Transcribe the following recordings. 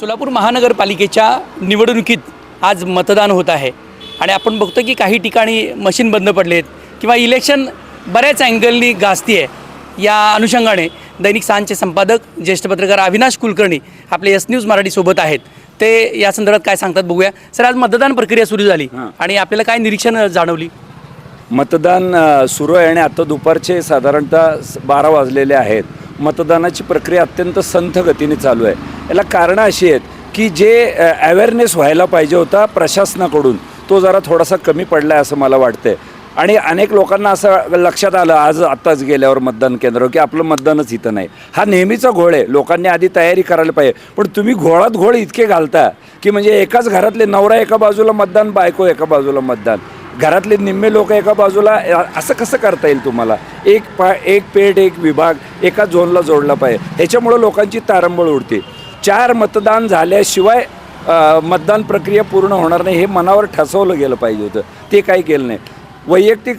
सोलापूर महानगरपालिकेच्या निवडणुकीत आज मतदान होत आहे आणि आपण बघतो की काही ठिकाणी मशीन बंद पडलेत किंवा इलेक्शन बऱ्याच अँगलनी गाजती आहे। या अनुषंगाने दैनिक साँचे संपादक ज्येष्ठ पत्रकार अविनाश कुलकर्णी आपले एस न्यूज मराठीसोबत आहेत। ते या संदर्भात काय सांगतात बघूया। सर, आज मतदान प्रक्रिया सुरू झाली आणि आपल्याला काय निरीक्षण जाणवली? मतदान सुरू आहे आणि आता दुपारचे साधारणतः 12 वाजलेले आहेत। मतदानाची प्रक्रिया अत्यंत संथ गतीने चालू आहे। याला कारणं अशी आहेत की जे अवेअरनेस व्हायला पाहिजे होता प्रशासनाकडून तो जरा थोडासा कमी पडला आहे असं मला वाटतंय। आणि अनेक लोकांना असं लक्षात आलं आत्ताच गेल्यावर मतदान केंद्रावर की आपलं मतदानच इथं नाही। हा नेहमीचा घोळ आहे, लोकांनी आधी तयारी करायला पाहिजे। पण तुम्ही घोळात घोळ इतके घालता की म्हणजे एकाच घरातले नवरा एका बाजूला मतदान, बायको एका बाजूला मतदान, घरातले निम्मे लोक एका बाजूला, असं कसं करता येईल तुम्हाला? एक पेठ एक विभाग एका झोनला जोडला पाहिजे। ह्याच्यामुळं लोकांची तारंबळ उडते। 4 मतदान झाल्याशिवाय मतदान प्रक्रिया पूर्ण होणार नाही हे मनावर ठसवलं गेलं पाहिजे होतं, ते काही केलं नाही। वैयक्तिक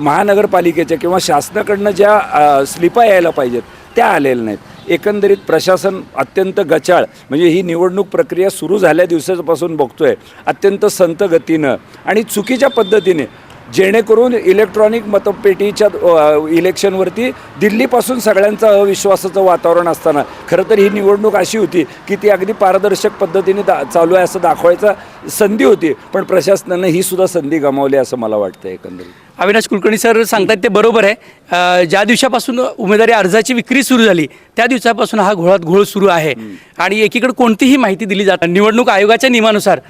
महानगरपालिकेच्या किंवा शासनाकडनं ज्या स्लिपा यायला पाहिजेत त्या आलेल्या नाहीत। एकंदरीत प्रशासन अत्यंत गचाळ, म्हणजे ही निवडणूक प्रक्रिया सुरू झाल्या दिवसापासून बघतोय अत्यंत संथ गतीनं आणि चुकीच्या पद्धतीने, जेणेकरून इलेक्ट्रॉनिक मतपेटीच्या इलेक्शनवरती दिल्लीपासून सगळ्यांचं अविश्वासाचं वातावरण असताना खरं तर ही निवडणूक अशी होती की ती अगदी पारदर्शक पद्धतीने चालू आहे असं दाखवायचा संधी होती, पण प्रशासनानं ही सुद्धा संधी गमावली असं मला वाटतं। एकंदरीत अविनाश कुलकर्णी सर सांगतात ते बरोबर आहे। ज्या दिवसापासून उमेदवारी अर्जाची विक्री सुरू झाली त्या दिवसापासून हा घोळात घोळ सुरू आहे आणि एकीकडे कोणतीही माहिती दिली जात निवडणूक आयोगाच्या नियमानुसार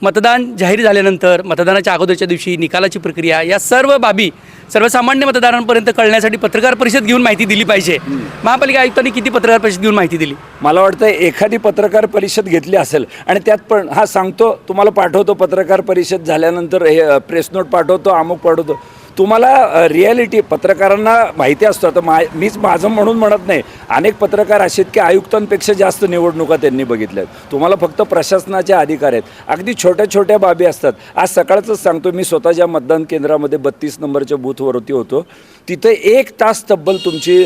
मतदान जाहीर झाल्यानंतर मतदानाच्या अगोदरच्या दिवशी निकालाची प्रक्रिया या सर्व बाबी सर्वसामान्य मतदारांपर्यंत कळण्यासाठी पत्रकार परिषद घेऊन माहिती दिली पाहिजे। महापालिका आयुक्तांनी किती पत्रकार परिषद घेऊन माहिती दिली? मला वाटतं एखादी पत्रकार परिषद घेतली असेल आणि त्यात पण सांगतो तुम्हाला पाठवतो, पत्रकार परिषद झाल्यानंतर हे प्रेस नोट पाठवतो, अमुक पाठवतो। तुम्हाला रिॲलिटी पत्रकारांना माहिती असतं। आता मीच माझं म्हणून म्हणत नाही, अनेक पत्रकार असे आहेत की आयुक्तांपेक्षा जास्त निवडणुका त्यांनी बघितल्या आहेत। तुम्हाला फक्त प्रशासनाचे अधिकार आहेत, अगदी छोट्या छोट्या बाबी असतात। आज सकाळचंच सांगतो, मी स्वतः ज्या मतदान केंद्रामध्ये 32 नंबरच्या बूथवरती होतो तिथे 1 तास तब्बल तुमची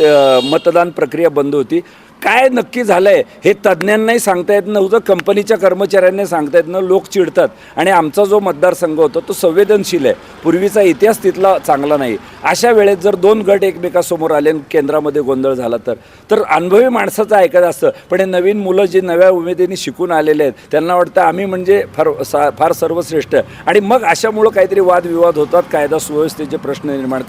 मतदान प्रक्रिया बंद होती। काय नक्की झालं आहे हे तज्ज्ञांनाही सांगता येत नव्हतं, कंपनीच्या कर्मचाऱ्यांनी सांगता येत नव्हतं। लोक चिडतात आणि आमचा जो मतदारसंघ होता तो संवेदनशील आहे, पूर्वीचा इतिहास तिथला चांगला नाही। अशा वेळेत जर 2 गट एकमेकासमोर आले आणि केंद्रामध्ये गोंधळ झाला तर अनुभवी माणसाचं ऐकत असतं। पण हे नवीन मुलं जे नव्या उमेदीने शिकून आलेले आहेत त्यांना वाटतं आम्ही म्हणजे फार सर्वश्रेष्ठ, आणि मग अशामुळं काहीतरी वादविवाद होतात, कायदा सुव्यवस्थेचे प्रश्न निर्माण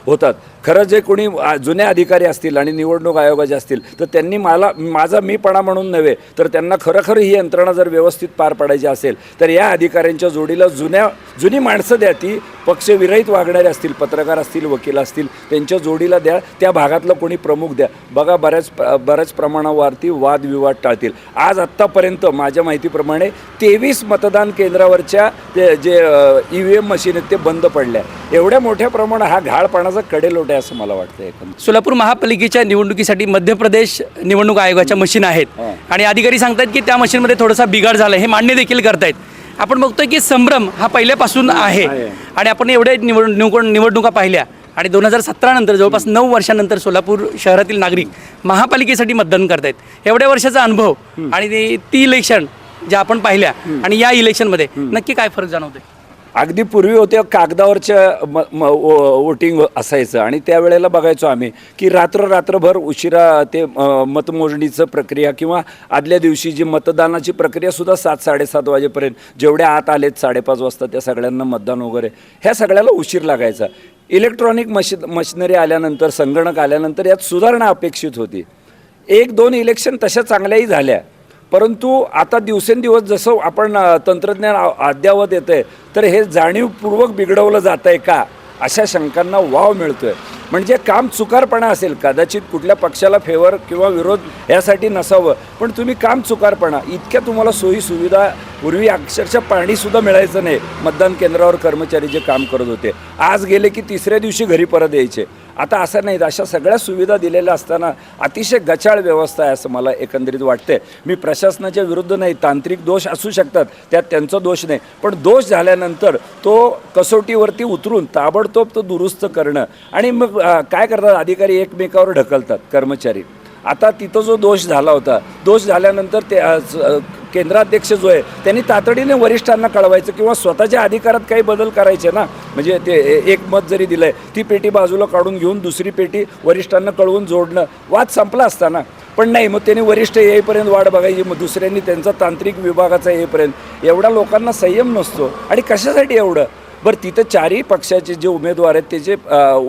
होतात। खरं जे कोणी जुने अधिकारी असतील आणि निवडणूक आयोगाचे असतील तर त्यांनी माझा मीपणा म्हणून नव्हे तर त्यांना खरं ही यंत्रणा जर व्यवस्थित पार पाडायची असेल तर या अधिकाऱ्यांच्या जोडीला जुनी माणसं द्या, ती पक्षविरहित वागणारे असतील, पत्रकार असतील, वकील असतील, त्यांच्या जोडीला द्या। त्या भागातलं कोणी प्रमुख द्या, बघा बऱ्याच प्रमाणावरती वादविवाद टाळतील। आज आत्तापर्यंत माझ्या माहितीप्रमाणे 23 मतदान केंद्रावरच्या जे EVM मशीन आहेत ते बंद पडल्या। एवढ्या मोठ्या प्रमाणात हा घाळपणाचा कडेलोट आहे असं मला वाटतं। सोलापूर महापालिकेच्या निवडणुकीसाठी मध्य प्रदेश निवडणूक आयोगाच्या मशीन आहेत आणि अधिकारी सांगतात की त्या मशीनमध्ये थोडासा बिघाड झाला, हे मान्य देखील करतायत। आपण बघतोय की संभ्रम हा पहिल्यापासून आहे आणि आपण एवढ्या निवडणुका पाहिल्या आणि 2017 नंतर जवळपास 9 वर्षानंतर सोलापूर शहरातील नागरिक महापालिकेसाठी मतदान करतायत। एवढ्या वर्षाचा अनुभव आणि ती इलेक्शन ज्या आपण पाहिल्या आणि या इलेक्शनमध्ये नक्की काय फरक जाणवतोय? अगदी पूर्वी होते कागदावरच्या वोटिंग असायचं आणि त्यावेळेला बघायचो आम्ही की रात्रभर उशिरा ते मतमोजणीचं प्रक्रिया किंवा आदल्या दिवशी जी मतदानाची प्रक्रिया सुद्धा 7-7:30 वाजेपर्यंत, जेवढ्या आत आलेत 5:30 वाजता त्या सगळ्यांना मतदान वगैरे ह्या सगळ्याला उशीर लागायचा। इलेक्ट्रॉनिक मशिनरी आल्यानंतर, संगणक आल्यानंतर यात सुधारणा अपेक्षित होती। 1-2 इलेक्शन तशा चांगल्याही झाल्या, परंतु आता दिवसेंदिवस जसं आपण तंत्रज्ञान अद्ययावत येतं आहे तर हे जाणीवपूर्वक बिघडवलं जातं आहे का अशा शंकांना वाव मिळतो आहे। म्हणजे काम चुकारपणा असेल, कदाचित कुठल्या पक्षाला फेवर किंवा विरोध यासाठी नसावं, पण तुम्ही काम चुकारपणा, इतक्या तुम्हाला सोयी सुविधा, पूर्वी अक्षरशः पाणीसुद्धा मिळायचं नाही, मतदान केंद्रावर कर्मचारी जे काम करत होते आज गेले की 3ऱ्या दिवशी घरी परत यायचे। आता असं नाही, अशा सगळ्या सुविधा दिलेल्या असताना अतिशय गचाळ व्यवस्था आहे असं मला एकंदरीत वाटते। मी प्रशासनाच्या विरुद्ध नाही, तांत्रिक दोष असू शकतात, त्यात त्यांचा दोष नाही, पण दोष झाल्यानंतर तो कसोटीवरती उतरून ताबडतोब तो दुरुस्त करणं आणि मग काय करतात अधिकारी एकमेकावर ढकलतात कर्मचारी। आता तिथं जो दोष झाला होता, दोष झाल्यानंतर ते केंद्राध्यक्ष जो आहे त्यांनी तातडीने वरिष्ठांना कळवायचं किंवा स्वतःच्या अधिकारात काही बदल करायचे ना. म्हणजे ते एक मत जरी दिलं आहे, ती पेटी बाजूला काढून घेऊन दुसरी पेटी वरिष्ठांना कळवून जोडणं, वाद संपला असता ना. पण नाही, मग त्यांनी वरिष्ठ येईपर्यंत वाट बघायची, मग दुसऱ्यांनी त्यांचा तांत्रिक विभागाचा येईपर्यंत. एवढा लोकांना संयम नसतो. आणि कशासाठी एवढं? बरं, तिथं चारही पक्षाचे जे उमेदवार आहेत त्याचे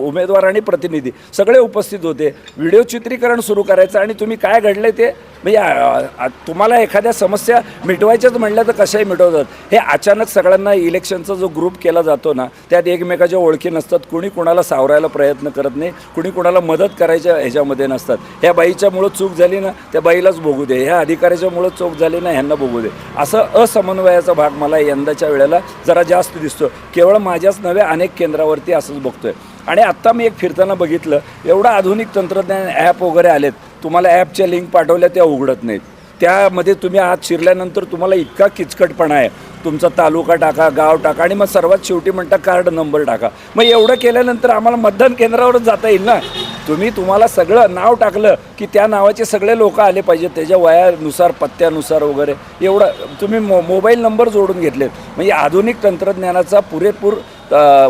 उमेदवार आणि प्रतिनिधी सगळे उपस्थित होते. व्हिडिओ चित्रीकरण सुरू करायचं आणि तुम्ही काय घडलं ते म्हणजे तुम्हाला एखाद्या समस्या मिटवायच्याच म्हणल्या तर कशाही मिटवतात. हे अचानक सगळ्यांना इलेक्शनचा जो ग्रुप केला जातो ना, त्यात एकमेकाच्या ओळखी नसतात, कुणी कुणाला सावरायला प्रयत्न करत नाही, कुणी कुणाला मदत करायच्या ह्याच्यामध्ये नसतात. ह्या बाईच्यामुळं चूक झाली ना, त्या बाईलाच भोगू दे, ह्या अधिकाऱ्याच्यामुळं चूक झाली ना, ह्यांना भोगू दे, असं असमन्वयाचा भाग मला यंदाच्या वेळेला जरा जास्त दिसतो. केवळ माझ्याच नव्हे, अनेक केंद्रावरती असंच बघतोय. आणि आत्ता मी एक फिरताना बघितलं, एवढं आधुनिक तंत्रज्ञान ॲप वगैरे आलेत, तुम्हाला ॲपच्या लिंक पाठवल्या त्या उघडत नाहीत. त्यामध्ये तुम्ही आत शिरल्यानंतर तुम्हाला इतका किचकटपणा आहे, तुमचा तालुका टाका, गाव टाका आणि मग सर्वात शेवटी म्हणता कार्ड नंबर टाका. मग एवढं केल्यानंतर आम्हाला मतदान केंद्रावरच जाता येईल ना. तुम्हाला सगळं नाव टाकलं की त्या नावाचे सगळे लोक आले पाहिजेत, त्याच्या वयानुसार पत्त्यानुसार वगैरे. एवढं तुम्ही मोबाईल नंबर जोडून घेतलेत. म्हणजे आधुनिक तंत्रज्ञानाचा पुरेपूर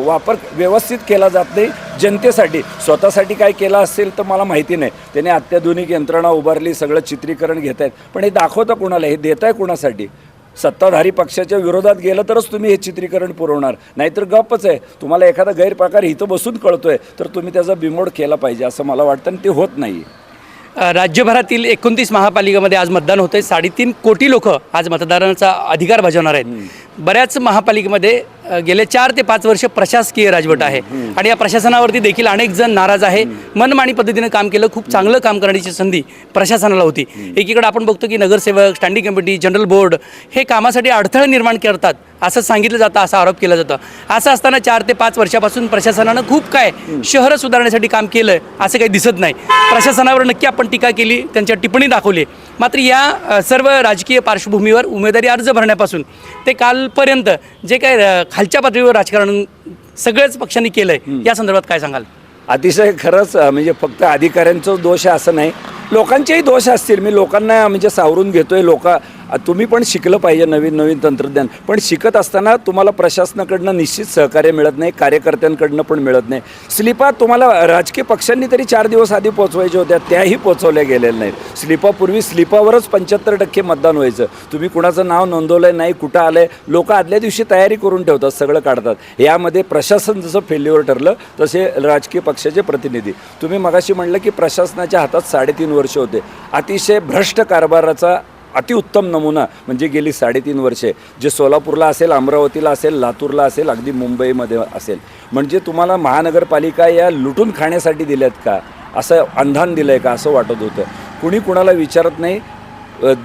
वापर व्यवस्थित केला जात नाही जनतेसाठी. स्वतःसाठी काय केलं असेल तर मला माहिती नाही. त्याने अत्याधुनिक यंत्रणा उभारली, सगळं चित्रीकरण घेत आहेत, पण हे दाखवतं कुणाला, हे देत आहे कुणासाठी? सत्ताधारी पक्षाच्या विरोधात गेलं तरच तुम्ही हे चित्रीकरण पुरवणार, नाहीतर गप्पच आहे. तुम्हाला एखादा गैरप्रकार इथं बसून कळतोय तर तुम्ही त्याचा बिमोड केला पाहिजे असं मला वाटतं, आणि ते होत नाही. राज्यभरातील 29 महापालिकेमध्ये आज मतदान होतं आहे. 3.5 कोटी लोक आज मतदानाचा अधिकार बजावणार आहेत. बऱ्याच महापालिकेमध्ये गेले 4 ते 5 वर्ष प्रशासकीय राजवट आहे आणि या प्रशासनावरती देखील अनेक जण नाराज आहे. मनमानी पद्धतीने काम केलं, खूप चांगलं काम करण्याची संधी प्रशासनाला होती. एकीकडे आपण बघतो की नगरसेवक, स्टँडिंग कमिटी, जनरल बोर्ड हे कामासाठी अडथळे निर्माण करतात असं सांगितलं जातं, असा आरोप केला जातो. असं असताना 4 ते 5 वर्षापासून प्रशासनानं खूप काय शहरं सुधारण्यासाठी काम केलं असं काही दिसत नाही. प्रशासनावर नक्की आपण टीका केली, त्यांच्या टिप्पणी दाखवली. मात्र या सर्व राजकीय पार्श्वभूमीवर उमेदवारी अर्ज भरण्यापासून ते कालपर्यंत जे काय खालच्या पातळीवर राजकारण सगळ्याच पक्षांनी केलं आहे, या संदर्भात काय सांगाल? अतिशय खरंच म्हणजे फक्त अधिकाऱ्यांचाच दोष आहे असं नाही, लोकांचेही दोष असतील. मी लोकांना म्हणजे सावरून घेतोय. तुम्ही पण शिकलं पाहिजे नवीन तंत्रज्ञान, पण शिकत असताना तुम्हाला प्रशासनाकडनं निश्चित सहकार्य मिळत नाही, कार्यकर्त्यांकडनं पण मिळत नाही. स्लिपा तुम्हाला राजकीय पक्षांनी तरी 4 दिवस आधी पोचवायच्या होत्या, त्याही पोचवल्या गेलेल्या नाहीत. स्लिपापूर्वी स्लिपावरच 75% मतदान व्हायचं. तुम्ही कुणाचं नाव नोंदवलं आहे नाही, कुठं आलं आहे, लोक आदल्या दिवशी तयारी करून ठेवतात, सगळं काढतात. यामध्ये प्रशासन जसं फेल्युअर ठरलं तसे राजकीय पक्षाचे प्रतिनिधी. तुम्ही मगाशी म्हणलं की प्रशासनाच्या हातात 3.5 वर्ष होते. अतिशय भ्रष्ट कारभाराचा अतिउत्तम नमुना म्हणजे गेली 3.5 वर्षे, जे सोलापूरला असेल, अमरावतीला असेल, लातूरला असेल, अगदी मुंबईमध्ये असेल. म्हणजे तुम्हाला महानगरपालिका या लुटून खाण्यासाठी दिल्यात का, असं अंधान दिलं आहे का असं वाटत होतं. कुणी कुणाला विचारत नाही.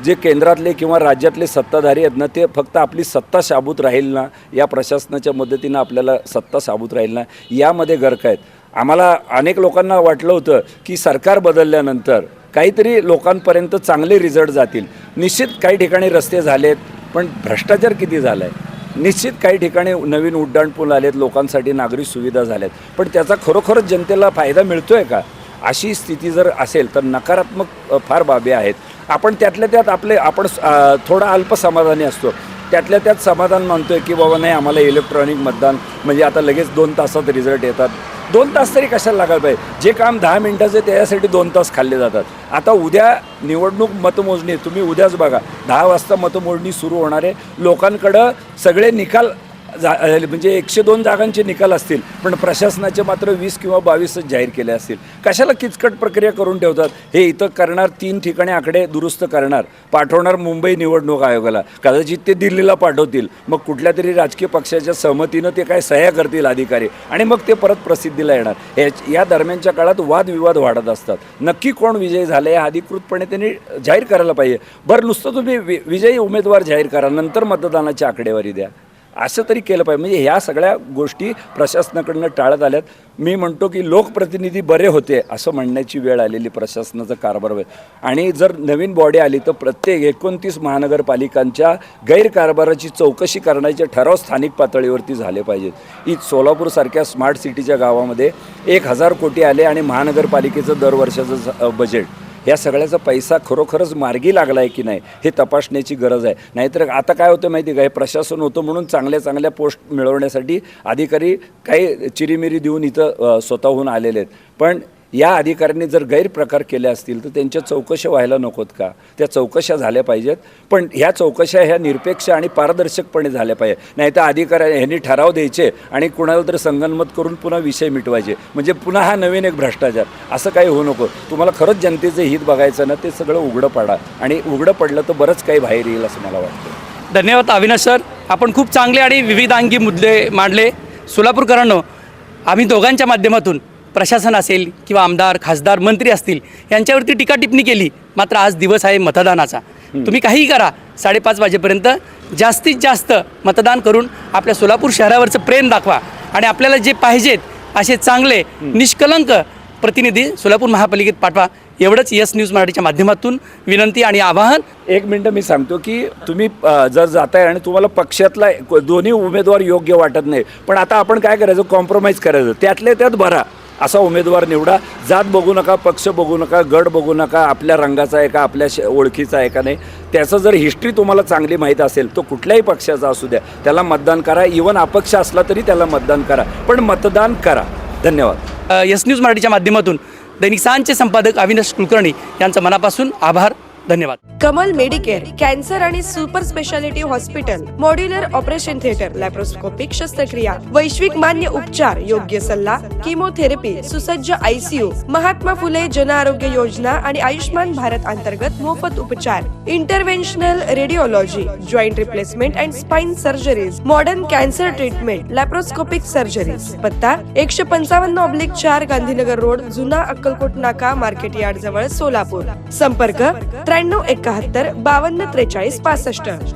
जे केंद्रातले किंवा राज्यातले सत्ताधारी आहेत ना, ते फक्त आपली सत्ता शाबूत राहील ना, या प्रशासनाच्या मदतीनं आपल्याला सत्ता शाबूत राहील ना, यामध्ये गर्क आहेत. आम्हाला अनेक लोकांना वाटलं होतं की सरकार बदलल्यानंतर काहीतरी लोकांपर्यंत चांगले रिझल्ट जातील. निश्चित काही ठिकाणी रस्ते झालेत, पण भ्रष्टाचार किती झाला आहे. निश्चित काही ठिकाणी नवीन उड्डाणपूल आलेत, लोकांसाठी नागरी सुविधा झाल्यात, पण त्याचा खरोखरच जनतेला फायदा मिळतो आहे का? अशी स्थिती जर असेल तर नकारात्मक फार बाबी आहेत. आपण त्यातल्या त्यात आपण थोडा अल्पसमाधानी असतो. त्यातल्या त्यात समाधान मानतो आहे की बाबा नाही, आम्हाला इलेक्ट्रॉनिक मतदान म्हणजे आता लगेच 2 तासात रिझल्ट येतात. 2 तास तरी कशाला लागायला पाहिजे? जे काम 10 मिनिटाचं त्याच्यासाठी 2 तास खाल्ले जातात. आता उद्या निवडणूक मतमोजणी, तुम्ही उद्याच बघा, 10 वाजता मतमोजणी सुरू होणार आहे. लोकांकडं सगळे निकाल म्हणजे 102 जागांचे निकाल असतील, पण प्रशासनाचे मात्र 20 किंवा 22च जाहीर केले असतील. कशाला किचकट प्रक्रिया करून ठेवतात? हे इथं करणार, 3 ठिकाणी आकडे दुरुस्त करणार, पाठवणार मुंबई निवडणूक आयोगाला, कदाचित ते दिल्लीला पाठवतील, मग कुठल्या तरी राजकीय पक्षाच्या सहमतीनं ते काय सह्या करतील अधिकारी, आणि मग ते परत प्रसिद्धीला येणार. या दरम्यानच्या काळात वादविवाद वाढत असतात. नक्की कोण विजयी झाले हे अधिकृतपणे त्यांनी जाहीर करायला पाहिजे. बरं, नुसतं तुम्ही विजयी उमेदवार जाहीर करा, नंतर मतदानाची आकडेवारी द्या, असं तरी केलं पाहिजे. म्हणजे ह्या सगळ्या गोष्टी प्रशासनाकडनं टाळत आल्यात. मी म्हणतो की लोकप्रतिनिधी बरे होते असं म्हणण्याची वेळ आलेली प्रशासनाचा कारभार. आणि जर नवीन बॉडी आली तर प्रत्येक 29 महानगरपालिकांच्या गैरकारभाराची चौकशी करण्याचे ठराव स्थानिक पातळीवरती झाले पाहिजेत. सोलापूरसारख्या स्मार्ट सिटीच्या गावामध्ये 1000 कोटी आले आणि महानगरपालिकेचं दर वर्षाचं बजेट या सगळ्याचा पैसा खरोखरच मार्गी लागला आहे की नाही हे तपासण्याची गरज आहे. नाहीतर आता काय होतं माहिती का, हे प्रशासन होतं म्हणून चांगल्या चांगल्या पोस्ट मिळवण्यासाठी अधिकारी काही चिरीमिरी देऊन इथं स्वतःहून आलेले आहेत. पण या अधिकाऱ्यांनी जर गैरप्रकार केले असतील तर त्यांच्या चौकशा व्हायला नकोत का? त्या चौकशा झाल्या पाहिजेत, पण ह्या चौकशा ह्या निरपेक्ष आणि पारदर्शकपणे झाल्या पाहिजे. नाही तर अधिकारी ह्यांनी ठराव द्यायचे आणि कुणाला तर संगनमत करून पुन्हा विषय मिटवायचे, म्हणजे पुन्हा हा नवीन एक भ्रष्टाचार. असं काही होऊ नको. तुम्हाला खरंच जनतेचं हित बघायचं ना, ते सगळं उघडं पडा, आणि उघडं पडलं तर बरंच काही बाहेर येईल असं मला वाटतं. धन्यवाद अविनाश सर, आपण खूप चांगले आणि विविधांगी मुद्दे मांडले. सोलापूरकरांनो, आम्ही दोघांच्या माध्यमातून प्रशासन असेल किंवा आमदार, खासदार, मंत्री असतील यांच्यावरती टीका टिप्पणी केली, मात्र आज दिवस आहे मतदानाचा. तुम्ही काहीही करा, 5:30 वाजेपर्यंत जास्तीत जास्त मतदान करून आपल्या सोलापूर शहरावरचं प्रेम दाखवा आणि आपल्याला जे पाहिजेत असे चांगले निष्कलंक प्रतिनिधी सोलापूर महापालिकेत पाठवा. एवढंच यस न्यूज मराठीच्या माध्यमातून विनंती आणि आवाहन. एक मिनटं मी सांगतो की तुम्ही जर जाताय आणि तुम्हाला पक्षातला दोन्ही उमेदवार योग्य वाटत नाही, पण आता आपण काय करायचं, कॉम्प्रोमाइज करायचं, त्यातले त्यात भरा असा उमेदवार निवडा. जात बघू नका, पक्ष बघू नका, गट बघू नका, आपल्या रंगाचा आहे का, आपल्या ओळखीचा आहे का नाही. त्याचं जर हिस्ट्री तुम्हाला चांगली माहीत असेल तो कुठल्याही पक्षाचा असू द्या, त्याला मतदान करा. इवन अपक्ष असला तरी त्याला मतदान करा, पण मतदान करा. धन्यवाद. यस न्यूज मराठीच्या माध्यमातून दैनिक सांजचे संपादक अविनाश कुलकर्णी यांचं मनापासून आभार. धन्यवाद. कमल मेडिकेअर, कॅन्सर आणि super speciality hospital, modular operation theatre, laparoscopic शस्त्रक्रिया, वैश्विक मान्य उपचार, योग्य सल्ला, किमोथेरपी, सुसज्ज ICU, महात्मा फुले जन आरोग्य योजना आणि आयुष्मान भारत अंतर्गत मोफत उपचार, interventional radiology, joint replacement and spine surgeries, modern cancer treatment, laparoscopic surgeries. पत्ता 155/4 गांधीनगर रोड, जुना अक्कलकोट नाका, मार्केट यार्ड जवळ, सोलापूर. संपर्क 93 71 52 43 65.